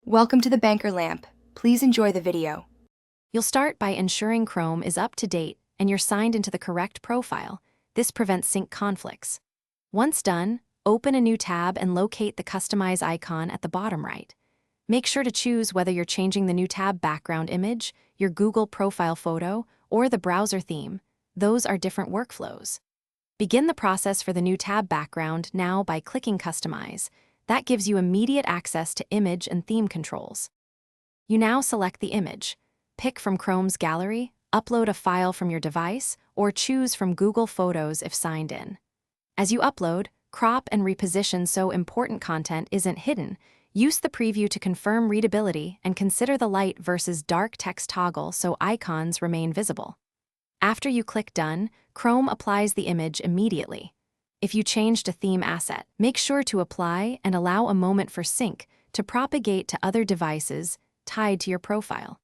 Welcome to the Banker Lamp. Please enjoy the video. You'll start by ensuring Chrome is up to date and you're signed into the correct profile. This prevents sync conflicts. Once done, open a new tab and locate the Customize icon at the bottom right. Make sure to choose whether you're changing the new tab background image, your Google profile photo, or the browser theme. Those are different workflows. Begin the process for the new tab background now by clicking Customize. That gives you immediate access to image and theme controls. You now select the image. Pick from Chrome's gallery, upload a file from your device, or choose from Google Photos if signed in. As you upload, crop and reposition so important content isn't hidden. Use the preview to confirm readability and consider the light versus dark text toggle so icons remain visible. After you click Done, Chrome applies the image immediately. If you changed a theme asset, make sure to apply and allow a moment for sync to propagate to other devices tied to your profile.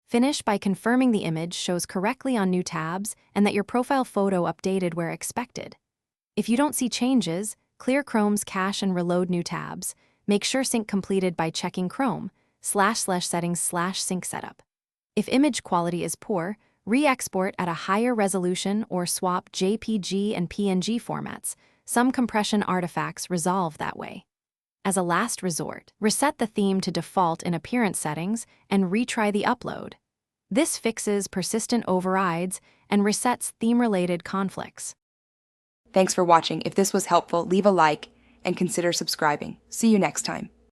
Finish by confirming the image shows correctly on new tabs and that your profile photo updated where expected. If you don't see changes, clear Chrome's cache and reload new tabs. Make sure sync completed by checking Chrome//settings/sync setup. If image quality is poor, re-export at a higher resolution or swap JPG and PNG formats. Some compression artifacts resolve that way. As a last resort, reset the theme to default in appearance settings and retry the upload. This fixes persistent overrides and resets theme-related conflicts. Thanks for watching. If this was helpful, leave a like and consider subscribing. See you next time.